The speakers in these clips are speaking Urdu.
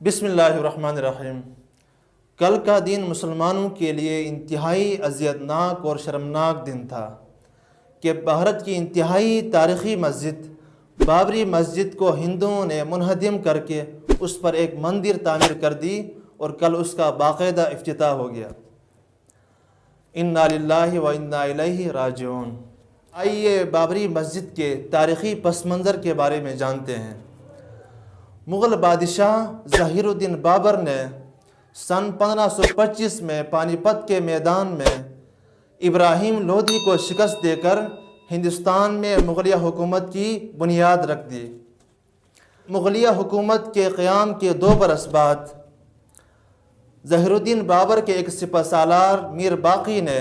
بسم اللہ الرحمن الرحیم۔ کل کا دن مسلمانوں کے لیے انتہائی اذیتناک اور شرمناک دن تھا کہ بھارت کی انتہائی تاریخی مسجد بابری مسجد کو ہندوؤں نے منہدم کر کے اس پر ایک مندر تعمیر کر دی اور کل اس کا باقاعدہ افتتاح ہو گیا۔ انا للہ و انا الیہ راجعون۔ آئیے بابری مسجد کے تاریخی پس منظر کے بارے میں جانتے ہیں۔ مغل بادشاہ ظہیر الدین بابر نے سن 1525 میں پانی پت کے میدان میں ابراہیم لودھی کو شکست دے کر ہندوستان میں مغلیہ حکومت کی بنیاد رکھ دی۔ مغلیہ حکومت کے قیام کے 2 برس بعد ظہیر الدین بابر کے ایک سپہ سالار میر باقی نے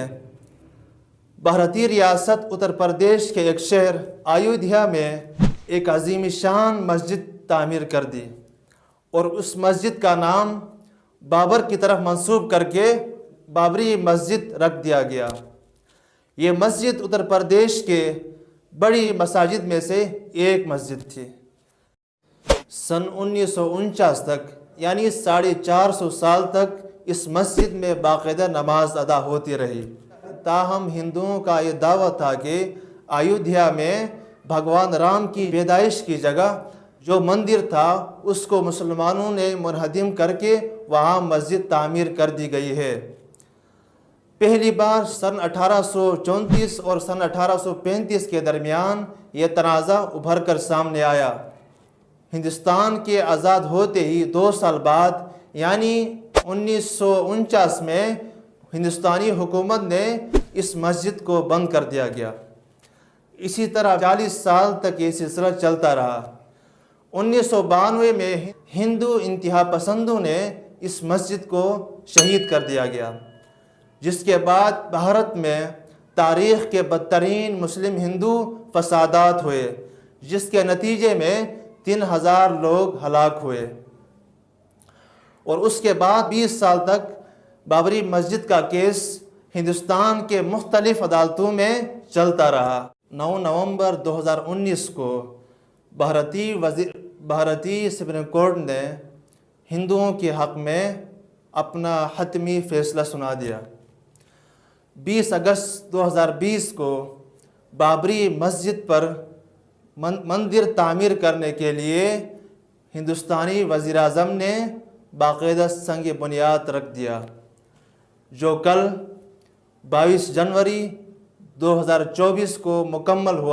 بھارتی ریاست اتر پردیش کے ایک شہر ایودھیا میں ایک عظیم شان مسجد تعمیر کر دی اور اس مسجد کا نام بابر کی طرف منسوب کر کے بابری مسجد رکھ دیا گیا۔ یہ مسجد اتر پردیش کے بڑی مساجد میں سے ایک مسجد تھی۔ سن 1949 تک یعنی 450 سال تک اس مسجد میں باقاعدہ نماز ادا ہوتی رہی۔ تاہم ہندوؤں کا یہ دعویٰ تھا کہ ایودھیا میں بھگوان رام کی پیدائش کی جگہ جو مندر تھا اس کو مسلمانوں نے منہدم کر کے وہاں مسجد تعمیر کر دی گئی ہے۔ پہلی بار سن 1834 اور سن 1835 کے درمیان یہ تنازع ابھر کر سامنے آیا۔ ہندوستان کے آزاد ہوتے ہی 2 سال بعد یعنی 1949 میں ہندوستانی حکومت نے اس مسجد کو بند کر دیا گیا۔ اسی طرح 40 سال تک یہ سلسلہ چلتا رہا۔ 1992 میں ہندو انتہا پسندوں نے اس مسجد کو شہید کر دیا گیا، جس کے بعد بھارت میں تاریخ کے بدترین مسلم ہندو فسادات ہوئے، جس کے نتیجے میں 3000 لوگ ہلاک ہوئے، اور اس کے بعد 20 سال تک بابری مسجد کا کیس ہندوستان کے مختلف عدالتوں میں چلتا رہا۔ 9 نومبر 2019 کو بھارتی سپریم کورٹ نے ہندوؤں کے حق میں اپنا حتمی فیصلہ سنا دیا۔ 20 اگست 2020 کو بابری مسجد پر مندر تعمیر کرنے کے لیے ہندوستانی وزیر اعظم نے باقاعدہ سنگ بنیاد رکھ دیا، جو کل 22 جنوری 2024 کو مکمل ہوا۔